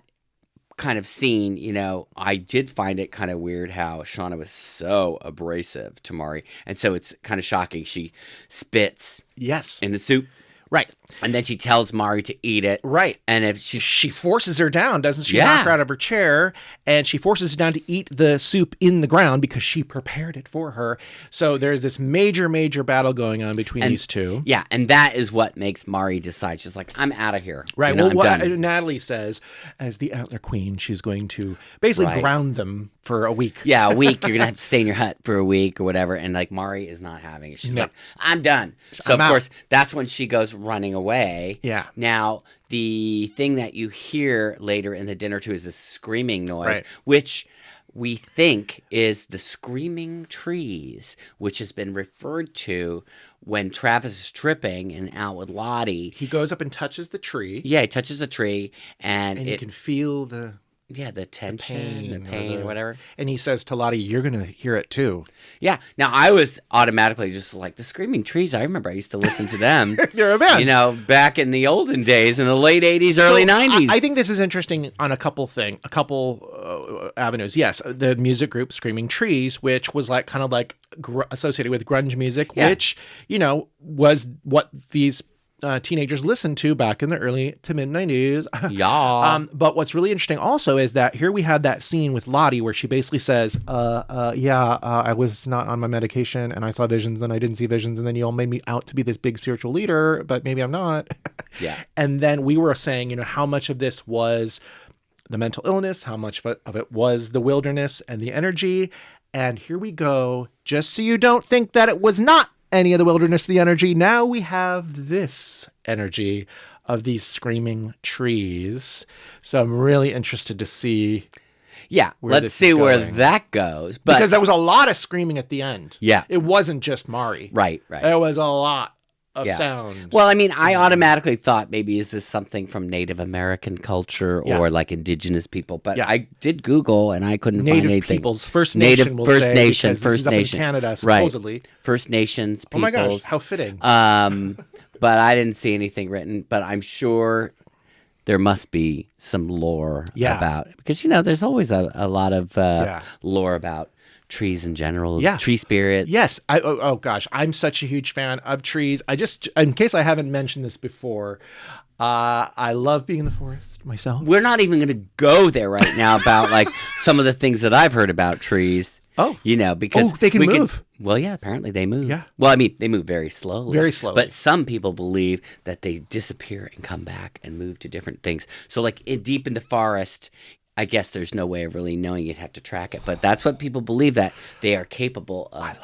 kind of scene, I did find it kind of weird how Shauna was so abrasive to Mari, and so it's kind of shocking. She spits in the soup. Right. And then she tells Mari to eat it. Right. And if she forces her down, doesn't she? Knock her out of her chair, and she forces her down to eat the soup in the ground because she prepared it for her. So there's this major, major battle going on between these two. Yeah, and that is what makes Mari decide. She's like, I'm out of here. Right. Natalie says, as the Antler Queen, she's going to basically ground them for a week. Yeah, a week. You're going to have to stay in your hut for a week or whatever. And Mari is not having it. She's like, I'm done. So, of course, that's when she goes running away. Yeah. Now, the thing that you hear later in the dinner, too, is this screaming noise, which we think is the screaming trees, which has been referred to when Travis is tripping and out with Lottie. He goes up and touches the tree. Yeah, he touches the tree. And you can feel the tension, the pain, or whatever. And he says to Lottie, you're going to hear it too. Yeah. Now, I was automatically just like, the Screaming Trees, I remember I used to listen to them. They're a band. Back in the olden days, in the late 80s, early 90s. I think this is interesting on a couple avenues. Yes, the music group Screaming Trees, which was kind of associated with grunge music, which, was what these teenagers listened to back in the early to mid 90s. Yeah. But what's really interesting also is that here we had that scene with Lottie where she basically says, I was not on my medication and I saw visions and I didn't see visions, and then you all made me out to be this big spiritual leader, but maybe I'm not. Yeah. And then we were saying, how much of this was the mental illness, how much of it was the wilderness and the energy. And here we go. Just so you don't think that it was not any of the wilderness, the energy. Now we have this energy of these screaming trees. So I'm really interested to see. Yeah, let's see where that goes. But because there was a lot of screaming at the end. Yeah. It wasn't just Mari. Right. There was a lot of sound. Well, I mean, I automatically thought maybe is this something from Native American culture or like indigenous people, but I did Google and I couldn't find anything. Native peoples, First Nation, First Nation, First Nation. Up in Canada, supposedly. Right. First Nations peoples. Oh my gosh, how fitting. But I didn't see anything written, but I'm sure there must be some lore about it. Because, there's always a lot of lore about trees in general, tree spirits. Yes. Oh gosh, I'm such a huge fan of trees. In case I haven't mentioned this before, I love being in the forest myself. We're not even going to go there right now about like some of the things that I've heard about trees. Oh. Because they can move. Well, yeah, apparently they move. Yeah. Well, I mean, they move very slowly. Very slowly. But some people believe that they disappear and come back and move to different things. So like deep in the forest, I guess there's no way of really knowing. You'd have to track it. But that's what people believe, that they are capable of,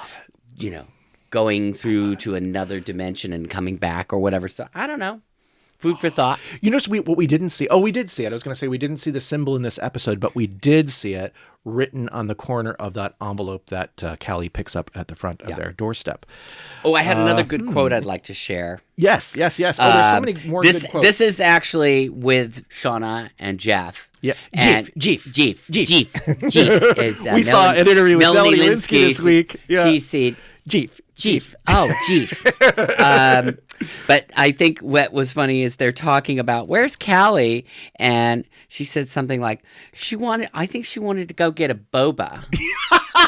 going through to another dimension and coming back or whatever. So I don't know. Food for thought. So what we didn't see. Oh, we did see it. I was going to say we didn't see the symbol in this episode, but we did see it written on the corner of that envelope that Callie picks up at the front of their doorstep. Oh, I had another good quote I'd like to share. Yes. Oh, there's so many more good quotes. This is actually with Shauna and Jeff. Yeah, Jeff. We saw an interview with Melanie Linsky this week. Yeah. She said, Jeff. Oh, Jeff. But I think what was funny is they're talking about, where's Callie? And she said something like, I think she wanted to go get a boba.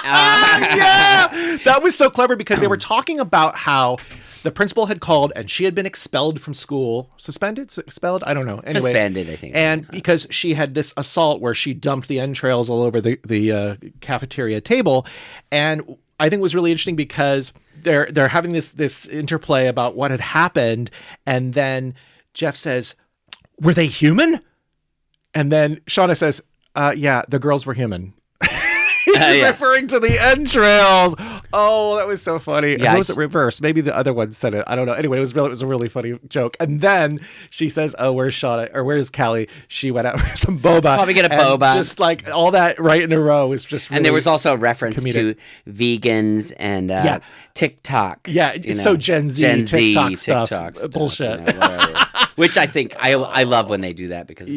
Yeah, that was so clever because they were talking about how the principal had called and she had been expelled from school. Expelled? I don't know. Anyway, suspended, I think. And because she had this assault where she dumped the entrails all over the cafeteria table. And I think it was really interesting because they're having this interplay about what had happened. And then Jeff says, were they human? And then Shauna says, yeah, the girls were human. He's referring to the entrails. Oh, that was so funny. Yeah, or was it reversed? Maybe the other one said it. I don't know. Anyway, it was a really funny joke. And then she says, "Oh, where's Shauna? Or where's Callie? She went out for some boba. Probably get a boba." Just like all that right in a row is just. Really and there was also a reference to vegans and TikTok. Yeah, it's so Gen Z TikTok stuff. Bullshit. Which I think I love when they do that because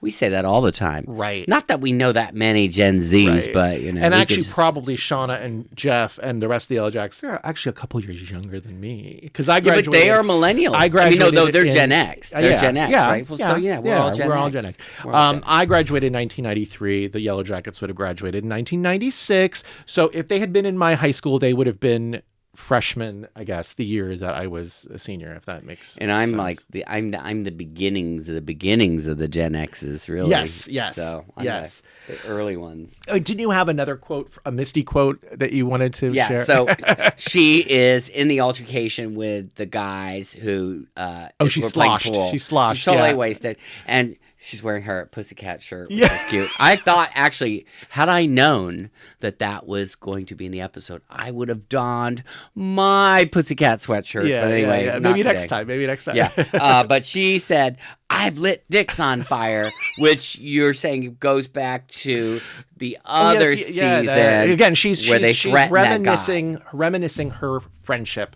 we say that all the time. Right. Not that we know that many Gen Zs, but And actually, probably Shauna and Jeff and the rest of the Yellowjackets, they're actually a couple years younger than me because I graduated. But they are millennials. I graduated. They're Gen X. They're Gen X, right? Well, so we're all Gen X. I graduated in 1993. The Yellowjackets would have graduated in 1996. So if they had been in my high school, they would have been freshman, I guess, the year that I was a senior, if that makes and I'm sense. like I'm the beginnings of the Gen X's, really. Yes. So I'm the early ones. Didn't you have another quote, a Misty quote that you wanted to share? Yeah, so she is in the altercation with the guys who she's sloshed. She's sloshed. She's totally wasted. And she's wearing her Pussycat shirt, which is cute. I thought, actually, had I known that was going to be in the episode, I would have donned my Pussycat sweatshirt. Yeah, but anyway, yeah. Maybe next time. Yeah. But she said, I've lit dicks on fire, which you're saying goes back to the other season. Again, she's reminiscing her friendship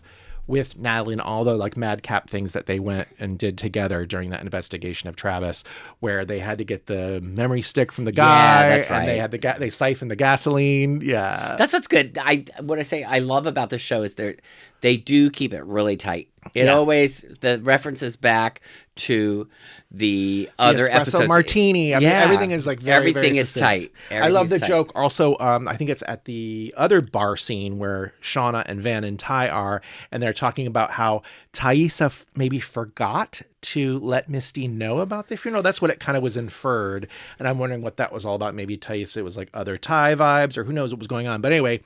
with Natalie and all the like madcap things that they went and did together during that investigation of Travis, where they had to get the memory stick from the guy, that's right. And they had they siphoned the gasoline. Yeah, that's what's good. What I love about the show is they do keep it really tight. It always the references back to the other episodes. Martini. I mean, everything is like everything very is tight. I love the joke. Also, I think it's at the other bar scene where Shauna and Van and Ty are, and they're talking about how Thaisa maybe forgot to let Misty know about the funeral. That's what it kind of was inferred, and I'm wondering what that was all about. Maybe Thaisa was like other Ty vibes, or who knows what was going on. But anyway.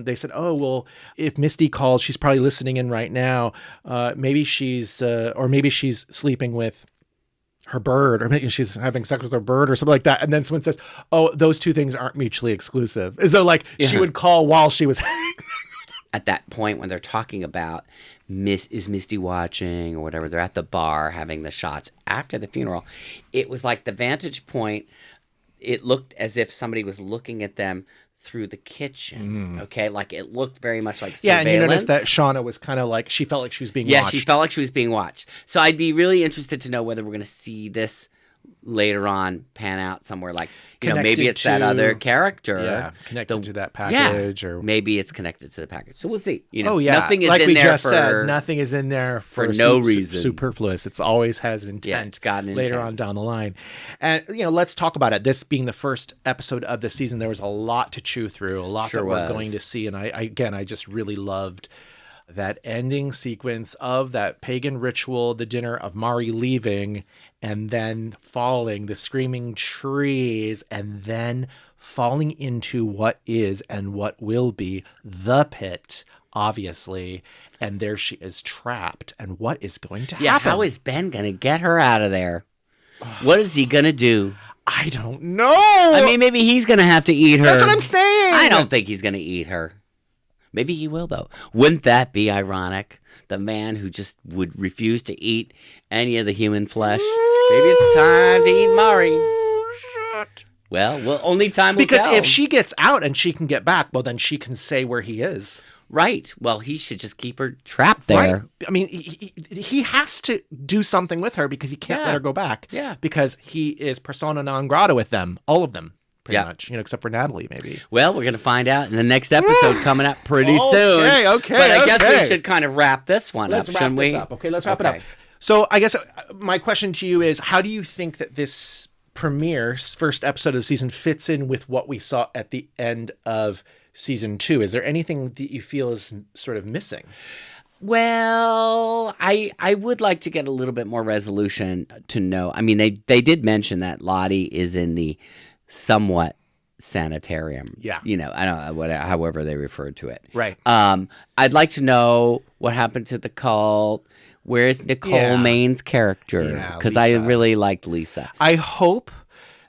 They said, oh, well, if Misty calls, she's probably listening in right now. Maybe she's sleeping with her bird, or maybe she's having sex with her bird or something like that. And then someone says, oh, those two things aren't mutually exclusive. As though like she would call while she was at that point when they're talking about is Misty watching or whatever, they're at the bar having the shots after the funeral. It was like the vantage point, it looked as if somebody was looking at them through the kitchen. Okay, like it looked very much like surveillance. and you noticed that Shauna was kind of like, she felt like she was being watched. Yeah, she felt like she was being watched. So I'd be really interested to know whether we're going to see this later on pan out somewhere, like, you know, maybe it's that other character connected to that package, or maybe it's connected to the package. So we'll see. You know, nothing is like in there for nothing is in there for no reason, superfluous. It's always has an intent. Yeah, it's got an later intent on down the line. And you know, let's talk about it. This being the first episode of the season, there was a lot to chew through, a lot that we're going to see, and I just really loved that ending sequence of that pagan ritual, the dinner, of Mari leaving and then falling, the screaming trees, and then falling into what is and what will be the pit, obviously. And there she is trapped. And what is going to happen? Yeah, how is Ben going to get her out of there? What is he going to do? I don't know. I mean, maybe he's going to have to eat her. That's what I'm saying. I don't think he's going to eat her. Maybe he will, though. Wouldn't that be ironic? The man who just would refuse to eat any of the human flesh. Maybe it's time to eat Mari. Well, only time will tell. Because if she gets out and she can get back, well, then she can say where he is. Right. Well, he should just keep her trapped there. Right. I mean, he has to do something with her because he can't let her go back. Yeah. Because he is persona non grata with them, all of them. Pretty much, you know, except for Natalie, maybe. Well, we're going to find out in the next episode coming up pretty soon. Okay. But I guess we should kind of wrap this one up, shouldn't we? Okay, let's wrap it up. So I guess my question to you is, how do you think that this premiere, first episode of the season, fits in with what we saw at the end of season 2? Is there anything that you feel is sort of missing? Well, I would like to get a little bit more resolution to know. I mean, they did mention that Lottie is in the somewhat sanitarium. Yeah. You know, I don't know, however they referred to it. Right. I'd like to know what happened to the cult. Where's Nicole Main's character? Because I really liked Lisa. I hope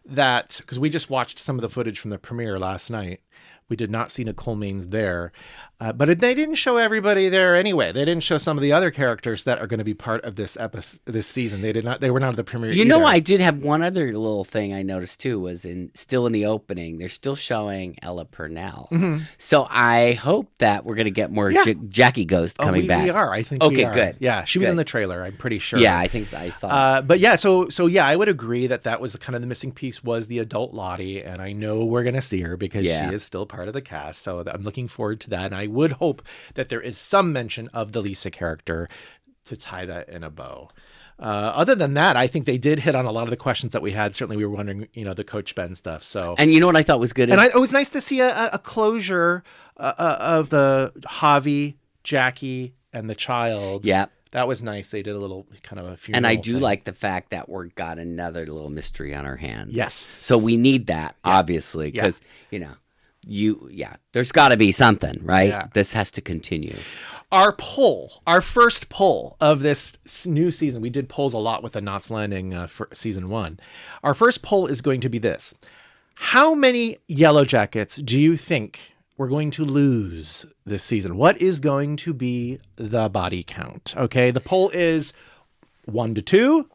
that, because we just watched some of the footage from the premiere last night. We did not see Nicole Main's there. But they didn't show everybody there anyway. They didn't show some of the other characters that are going to be part of this this season. They did not. They were not at the premiere. You know, I did have one other little thing I noticed too. Was still in the opening, they're still showing Ella Purnell. Mm-hmm. So I hope that we're going to get more Jackie Ghost coming back. We are. I think. Okay, we are. Good. Yeah, she was in the trailer. I'm pretty sure. Yeah, I think so. I saw. But yeah, so yeah, I would agree that was kind of the missing piece, was the adult Lottie, and I know we're going to see her because she is still part of the cast. So I'm looking forward to that, and I would hope that there is some mention of the Lisa character to tie that in a bow. Other than that, I think they did hit on a lot of the questions that we had. Certainly, we were wondering, you know, the Coach Ben stuff. So, and you know what I thought was good, it was nice to see a closure of the Javi, Jackie, and the child. Yeah. That was nice. They did a little kind of a funeral. And I do thing. like the fact that we've got another little mystery on our hands. Yes. So we need that, obviously, because, you know, there's got to be something, right? Yeah. This has to continue. Our first poll of this new season, we did polls a lot with the Knots Landing for season 1. Our first poll is going to be this. How many Yellowjackets do you think we're going to lose this season? What is going to be the body count? Okay, the poll is 1 to 2.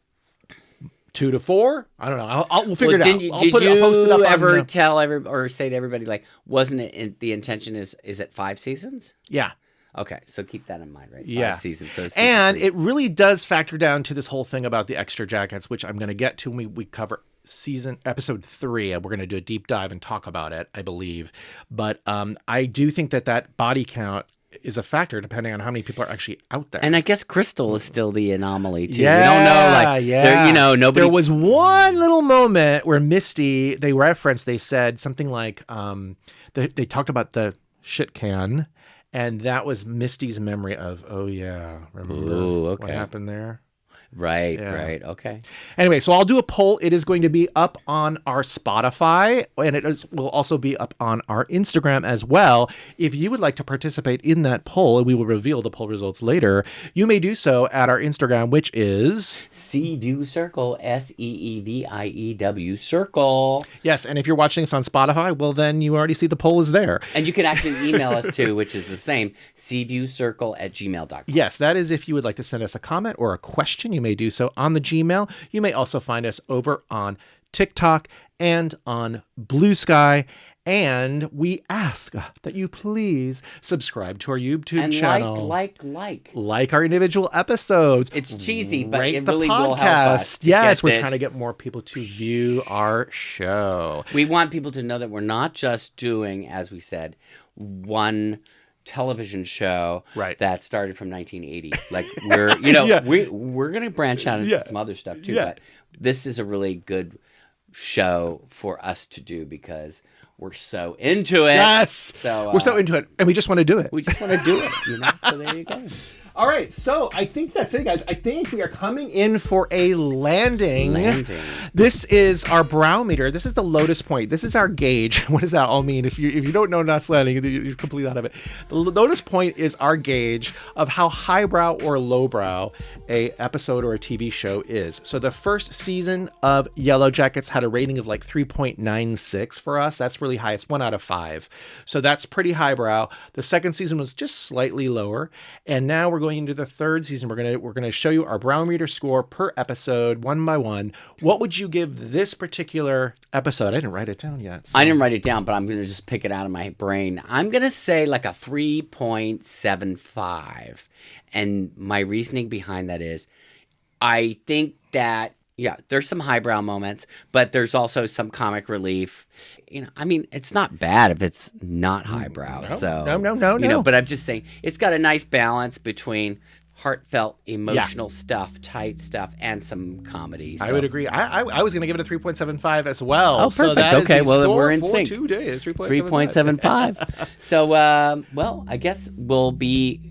2 to 4. I don't know. We'll figure it out. Did you ever tell or say to everybody, like, wasn't it the intention is it 5 seasons? Yeah. Okay, so keep that in mind, right? 5 seasons. So and it really does factor down to this whole thing about the extra jackets, which I'm going to get to when we cover episode 3, and we're going to do a deep dive and talk about it, I believe. But I do think that body count is a factor depending on how many people are actually out there. And I guess Crystal is still the anomaly too. Yeah, we don't know, like, nobody. There was one little moment where Misty, they said something like, they talked about the shit can, and that was Misty's memory of, remember what happened there? Right, Yeah. right. Okay. Anyway, so I'll do a poll. It is going to be up on our Spotify, and will also be up on our Instagram as well. If you would like to participate in that poll, and we will reveal the poll results later, you may do so at our Instagram, which is... seeviewcircle, SEEVIEW circle. Yes, and if you're watching this on Spotify, well, then you already see the poll is there. And you can actually email us too, which is the same, seeviewcircle@gmail.com. Yes, that is if you would like to send us a comment or a question, you may do so on the Gmail. You may also find us over on TikTok and on Bluesky. And we ask that you please subscribe to our YouTube And channel. like our individual episodes. It's cheesy, but Rate it the really podcast. will help us. Yes, we're this. trying to get more people to view our show. We want people to know that we're not just doing, as we said, one television show Right. that started from 1980. Like we're, you know, Yeah. we're going to branch out into Yeah. some other stuff too. Yeah. But this is a really good show for us to do because we're so into it. Yes, So we're so into it, and we just want to do it. we just want to do it, you know. So there you go. All right, so I think that's it, guys. I think we are coming in for a landing. This is our brow meter. This is the lotus point. This is our gauge. What does that all mean? If you don't know Knots Landing, you're completely out of it. The lotus point is our gauge of how highbrow or lowbrow a episode or a TV show is. So the first season of Yellowjackets had a rating of like 3.96 for us. That's really high. It's 1 out of 5. So that's pretty highbrow. The second season was just slightly lower, and now we're going into the third season. We're gonna show you our brow meter score per episode, one by one. What would you give this particular episode? I didn't write it down yet. I didn't write it down, but I'm going to just pick it out of my brain. I'm going to say like a 3.75. And my reasoning behind that is I think that, yeah, there's some highbrow moments, but there's also some comic relief. You know, I mean, it's not bad if it's not highbrow. No. You know, but I'm just saying it's got a nice balance between heartfelt, emotional stuff, tight stuff, and some comedy. I would agree. I was going to give it a 3.75 as well. Oh, So perfect. that is Okay, the well, then score we're in for sync. 2 days. 3.75. So, well, I guess we'll be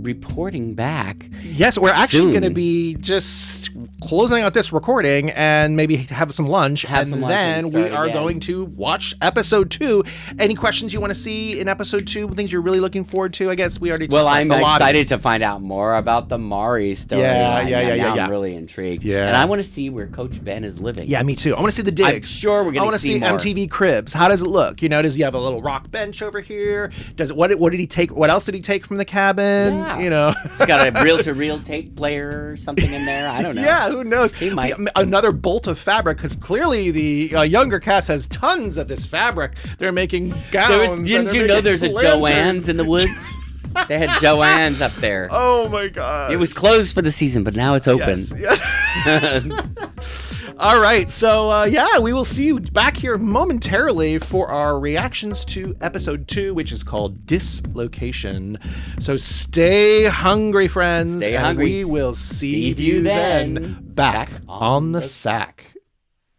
reporting back. Yes, we're actually soon. going to be just closing out this recording and maybe have some lunch. Have some lunch then and we start are again. going to watch episode 2. Any questions you want to see in episode 2? Things you're really looking forward to? I guess we already Well, talked I'm about the lobby. excited to find out more about the Mari story. Yeah. I'm really intrigued. Yeah. And I want to see where Coach Ben is living. Yeah, me too. I want to see the digs. I'm sure we're I going want to see more. MTV Cribs. How does it look? You know, does he have a little rock bench over here? Does it? What did he take? What else did he take from the cabin? Yeah. You know. He's got a reel-to-reel tape player or something in there. I don't know. Yeah, who knows? He might. Another bolt of fabric, because clearly the younger cast has tons of this fabric. They're making gowns. Didn't you know there's a Joanne's in the woods? They had Joanne's up there. Oh my god! It was closed for the season, but now it's open. Yes. All right, so yeah, we will see you back here momentarily for our reactions to episode 2, which is called Dislocation. So stay hungry, friends. Stay and hungry. We will see you then back on the sack.